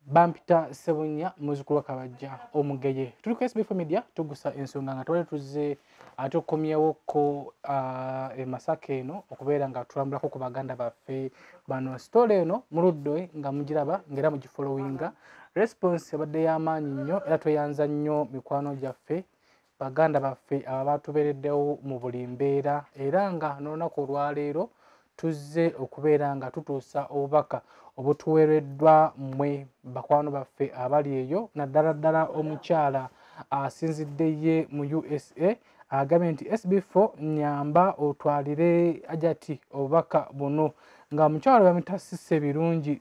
Bampita Sebunya muzukulu Kabajja omugeye tuli ku SB4 Media tugusa ensonga nga twali tuzze atukomyewo ko e Masaka eno okubeera nga tulambulako ku baganda baffe bano story eno muludde nga mugiraba ngera mugifollowinga response yabadde y'amaanyi nnyo era tweyanza nnyo mikwano gyaffe baganda baffe abatubeereddewo mu buli mbeera era nga n'olunaku olwaleero tuzze okubeera nga tutuusa obubaka obutuweereddwa mmwe bakwano baffe abali eyo naddala ddala omukyala asinzidde ye mu USA agambye nti SB4 nyamba otwalire ajati obubaka buno nga mukyala bamita Sisse Birungi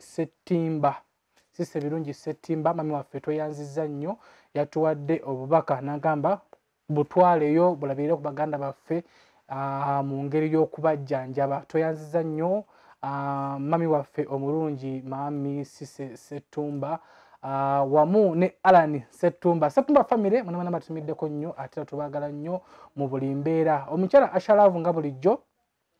Settimba mami waffe tweyanzizza nnyo yatuwadde obubaka n'agamba butwaleyo bulabire ku baganda baffe mu ngeri y'okubajjanjaba tweyanzizza nnyo mami waffe omulungi mami Sisse Settimba wamu ne Alan Settimba family mwana batimiddeko nnyo ate tubagala nnyo mu buli mbeera omukyala Ashalavu nga bulijjo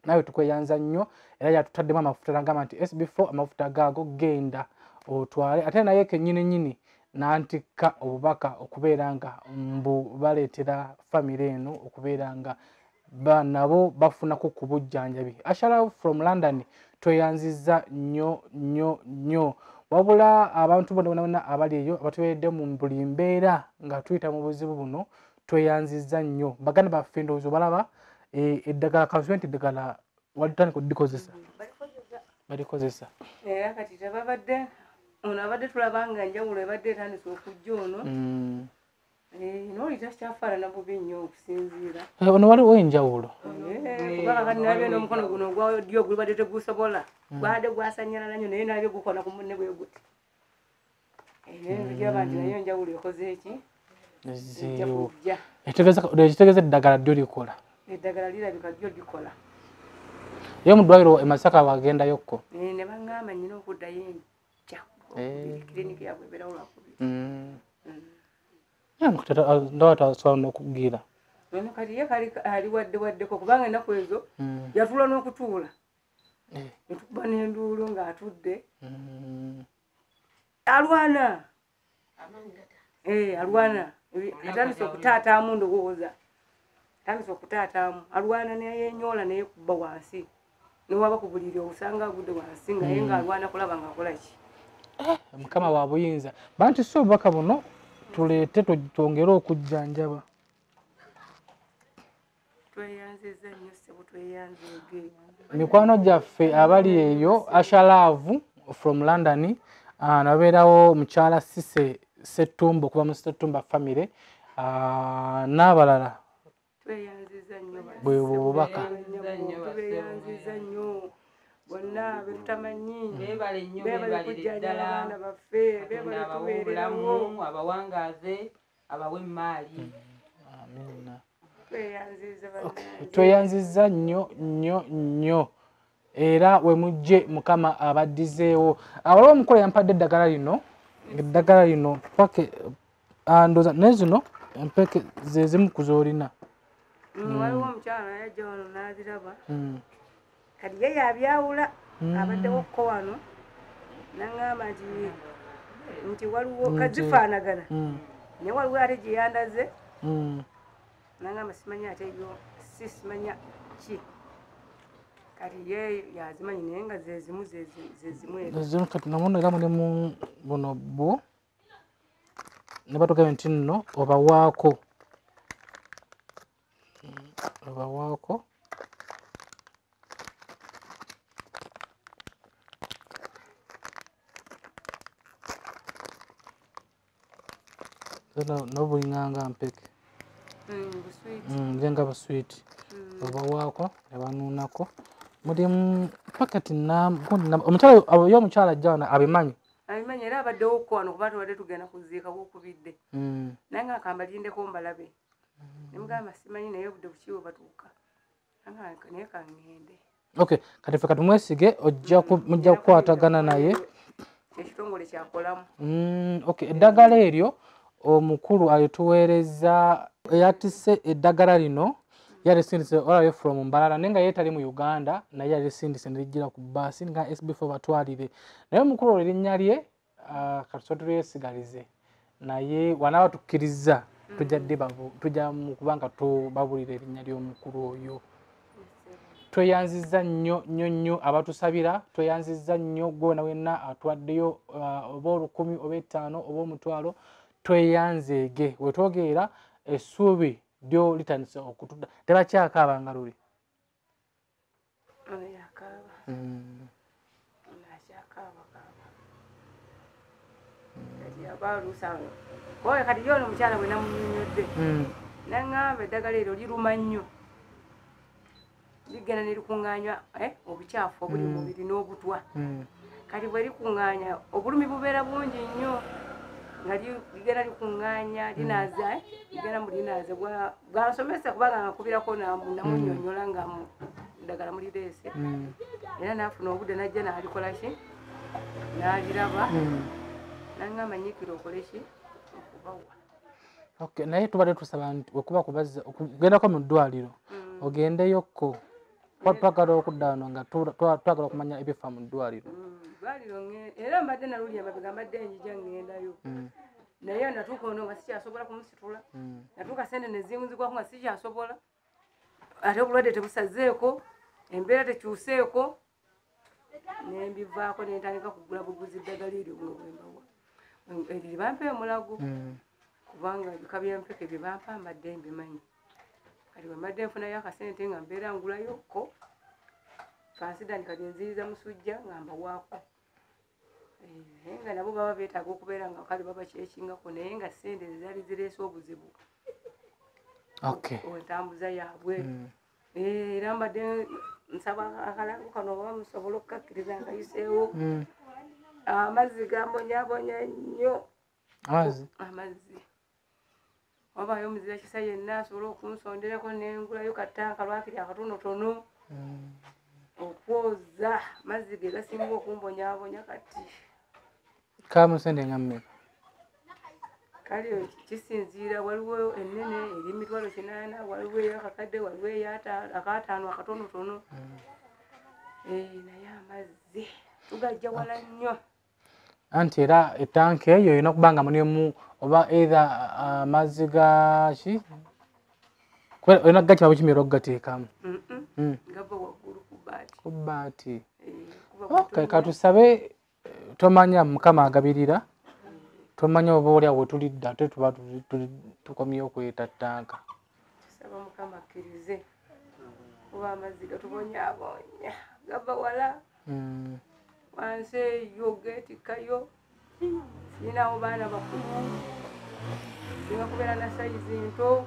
nawe tukweyanza nnyo era yatutaddemu amafuta n'agamba nti SB4 amafuta gaago genda otwale ate naye kennyini n'antikka obubaka okubeera nga mbu baleetera family eno okubeera nga nabo bafunako ku bujjanjabi. Ashalavu from London tweyanzizza nnyo wabula abantu bonna abali eyo abatuweredde mu buli mbeera nga tuyita mu buzibu buno tweyanzizza nnyo baganda baffe ndowooza balaba eddagala kazwenti eddagala walitandika oddikozesa balikozesa kati tebabadde ono abadde tulaba nga njawulo ebadde etandise okujja ono nooli takyafaanana bubi nnyo okusinziira ono waliwo enjawulo kubanga kati nalabye n'omukono guno ogwa ddyo gulibadde tegusobola gwabadde gwasanyalala nnyo naye nalabye gukona ku munne bwe guti ebyo nti naye enjawulo ekoze eki ejja ekitegeeza eddagala ddyo likola eddagala lirabika ddyo likola ye mu ddwaliro e Masaka wagendayokko ne baŋŋamba nnyina okuddayo enkya kiriniki yaabwe ebeerawo lwakubiri ndawa tasobola n'okugira ono kati ye ali waddewaddeko kubanga ennaku ezo yatula n'okutuula netukuba n'enduulu ng'atudde alwana atandise okutaataamu ndowooza atandise okutaataamu alwana neyenyoola naye kubba wansi newaba ku buliri obusanga agudde wansi nga ye ng'alwana kulaba ng'akola ki mukama wa buyinza banti si obubaka buno tuleete twongere okujjanjaba tweyanziza nnyo ssebo tweyanzege mikwano gyaffe abali eyo Ashalavu from London nabeerawo mukyala Sisse Settimba okuva mu Settimba family n'abalala tweyanziza nnyo bwe bubaka tweyanziza nnyo bonna betutamanyi beebale nnyo beebalire ddala abaana baffe beebale tubeereramu abawangaaze abawe emaali tweyanziza nnyo era we mujje mukama abaddizeewo waliwo omukola yampadde eddagala lino pake ndoza naye zino empeke ze zimu ku zoolina waliwo omukyala yajja wano n'aziraba kati ye yabyawula abaddewo ko wano n'aŋŋamba nti waliwo kazifaanagana naye waliwo ate gye yandaze n'aŋŋamba simanyi ate yo simanya ki kati ye yazimanyi naye nga zezimu kati namuno era mulimu buno bwo ne batugabe nti nno obawaako nobulinganga mpeke njenga buswiti obawaako ne banuunako mulimu paketi omukyala ajja wano abimanyi era abaddewo ko wano kuba tubadde tugenda kuziika wokubidde naye nga kambalindeko mbalabe nemugamba simanyi naye obudde bukiwe batuuka naye kaŋŋende kati ffe katumwesige mujja kukwatagana naye ekitongole kyakolamu eddagala eryo omukulu alituweereza eyatise eddagala lino yalisindise olayo from Mbalala nenga yetali mu Uganda naye yalisindise nelijjira ku bbaasi nga SB4 batwalire naye omukulu erinnya lye katusotulwe sigalize naye wanaaba tukkiriza tujja mu kubanga tubabulira erinnya ly'omukulu oyo. Tweyanziza nnyo abatusabira, tweyanziza nnyo gwona wenna atwaddeyo oba 10 oba 5 oba omutwalo, tweyanzeege. Wetwogerera essuubi lyo litandise okutudda. Tebakyakaaba nga luli. Kowe kati yono omukyala bwe namunyonyodde naŋŋamba eddagala eryo liruma nnyo ligenda ne likuŋŋaanya obukyafu obuli mu mubiri n'obutwa. Kati bwe likuŋŋaanya obulumi bubeera bungi nnyo nga ligenda likuŋŋaanya linaaza ligenda mu linaaza bwansomesa kubanga nkakubirako namunnyonnyola nga eddagala mulireese era naafuna obudde najja n'alikola ki n'aliraba naŋŋamba nyiikira okole ki okubawa. Okay, naye tubadde tusaba nti wekuba kubazza okugendako mu ddwaliro ogendeyokko twagala okudda wano nga twagala okumanya ebifa mu ddwaliro. Era mbadde naluli emabega mbadde njija ŋŋendayo naye natuuka ono nga sikyasobola kumusitula natuuka sente nezinzigwako nga sikyasobola ate obulwadde tebusazeeko embeera tekyuseeko nembivaako nentandika kugula buguzi ddagala eryo bwembawa eryo libampa omulago kubanga ebika byempeke bye bampa mbadde mbimanyi. Kati bwe mbadde nfunayo akasente nga mbeera ngulayokko fansida kati nziriza musujja nga mbawaako naye nga nabo baba beetaaga okubeera nga kale baba kyekingako naye nga sente zaali zireese obuzibu entambuza yaabwe. Era mbadde nsaba akalago kano oba musobola okukakkiriza nga yiseewo amazzi gambonyabonya nnyo amazzi wabaayo omuzira kisa yenna asobola okunsonderako nengulayo katanka lwakiri akatonotono okwoza mazzi ge gasinga okumbonyabonya kati kamusende nga mmeka kale kisinziira waliwo ennene eri 800 waliwo eyakakadde waliwo ey'ataano akatonotono naye amazzi tugajja wala nnyo anti era etanka eyo erina okuba nga mulimu oba either amazzi gaki olina gakima bukimira okugateekamu gava waggulu ku bbaati. Katusabe tomanya Mukama agabirira tomanya oba oli awo tulidde ate tuba tukomyewo kweta ttanka. Tusaba Mukama akkirize kuba amazzi gatubonyaabonya gava wala wansi eyo geetikayo sirinawo baana bakulu singa kubeera na sayizi nto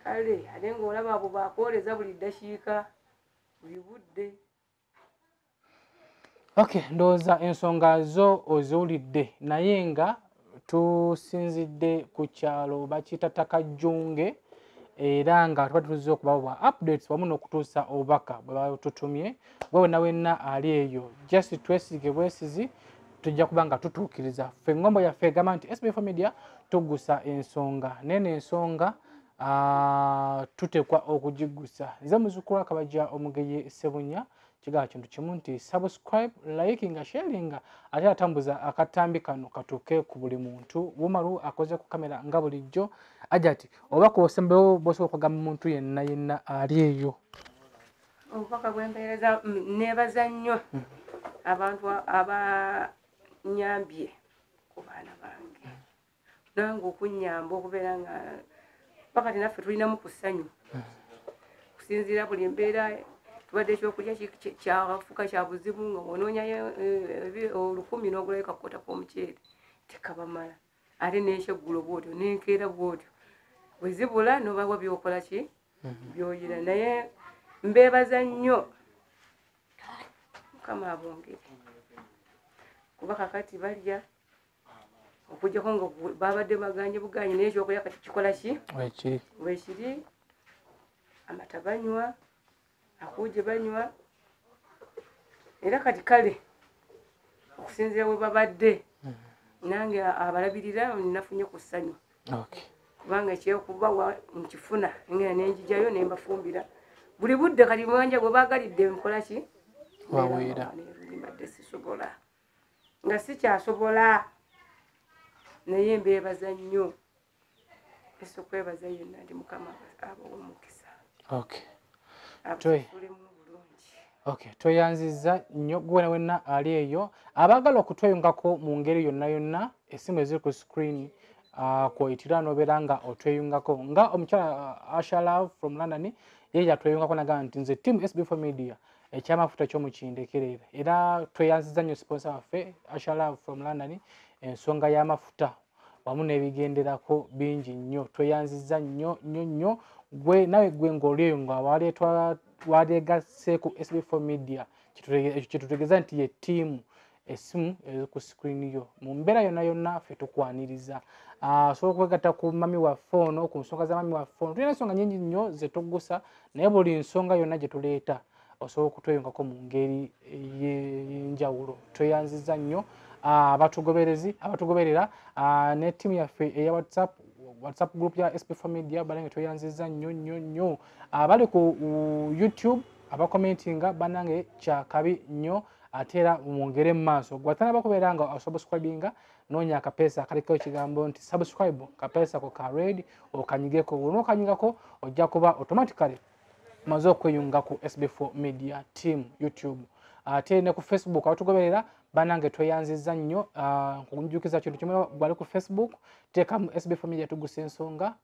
kale ate ng'olaba abo bakwoleza buli ddakiika buli budde. Okay, ndowooza ensonga zo oziwulidde naye nga tusinzidde ku kyalo bakiyita Takajjunge era nga tuba tutuze okubawa updates wamu n'okutuusa obubaka bwe batutumye gwe wenna ali eyo just twesige bwesizi tujja kuba nga tutuukiriza ffe engombo yaffe egamba nti SB4 Media tugusa ensonga nene ensonga tutekwa okugigusa. Nze muzzukulu wa Kabajja Omugeye Ssebunya kigaa kintu kimu nti subscribe likinga sharinga ate atambuza akatambi kano katuuke ku buli muntu Wumaru akoze ku kamera nga bulijjo ajati oba kosembewo bosobola okugamba muntu yenna ali eyo. Obubaka bwempeereza neebaza nnyo abantu abanyambye ku baana bange nange okunnyamba okubeera nga pakati naffe tulinamu ku ssanyu kusinziira buli embeera tubadde ekyokulya kyafuka kya buzibu nga onoonyayo 10 n'ogulayo kakota k'omuceere tekabamala ate n'ekyeggulo bwotyo n'enkeera bwotyo bwe zibula n'obawa byokola ki byoyira naye mbeebaza nnyo Mukama abongere kuba kakati balya okujjako nga babadde baganye buganye naye ekyokulya kati kikola ki weekiri amata banywa akuuje banywa era kati kale okusinziira bwe babadde nange abalabirira nafunye ku ssanyu kubanga ekyokubawa nkifuna ngenda nenjijayo nembafumbira buli budde kati mwanja bwe bagalidde nkola ki waweera mbadde sisobola nga sikyasobola naye mbeebaza nnyo ese okwebaza yenna ndi mukama abawa omukisa abatufuulemu bulungi tweyanziza nnyo gwena wenna ali eyo abaagala okutweyungako mu ngeri yonna yonna essimu eziri ku screen kwoyitira nobeera nga otweyungako nga omukyala Asha Love from London ye yatweyungako nagaa nti nze team SB4 Media ekyamafuta ky'omukindekerera era tweyanziza nnyo sponsor waffe Asha Love from London ensonga y'amafuta wamu n'ebigenderako bingi nnyo tweyanziza nnyo gwe nawe gwe ng'oli eyo nga waleegaseeku SB4 Media kitutegeeza nti ye ttiimu essimu eri ku screen yo mu mbeera yonna yonna ffe tukwaniriza osobola okwegatta ku mami waffe ono ku nsonga za mami waffe ono tulina ensonga nyingi nnyo ze tuggusa naye buli nsonga yonna gye tuleeta osobola okutweyungako mu ngeri ey'enjawulo tweyanziza nnyo abatugoberera ne ttiimu yaffe eya WhatsApp group ya SB4 Media balange tweyanziza nnyo abali ku YouTube abakomentinga banange kyakabi nnyo ate era mwongere mu maaso gwatana bakubeera nga osubscribinga noonya akapeesa akaliko ekigambo nti subscribe kapeesa ko ka red okanyigeko onookanyigako ojja kuba automatically maze okweyunga ku SB4 Media team YouTube ate ne ku Facebook abatugoberera banange tweyanziza nnyo nkunjukiza kintu kimwe gwali ku Facebook teekamu SB4 Media tugusa ensonga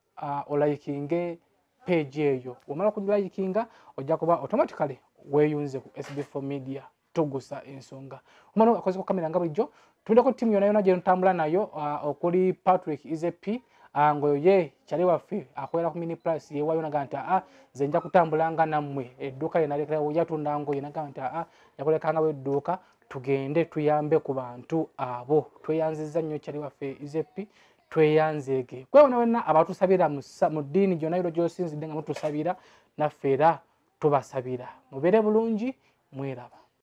olayikinge page eyo wamala okulayikinga ojja kuba automatically weeyunze ku SB4 Media tugusa ensonga umano akoze ku kamera nga bulijjo tuleko timu yona yona gye ntambula nayo okuli Patrick Izepi ngo ye kyali waffe akwera ku mini price ye wayo naganta nze nja kutambulanga nammwe edduuka yenalekera yatunda ngo yenaganta yakolekanga wedduuka tugende tuyambe ku bantu abo tweyanziza nnyo kyali waffe Izepi tweyanzeege kwewona wenna abatusabira mu ddiini gyonna yiro gy'osinzidde nga mutusabira naffe era tubasabira mubeere bulungi mweraba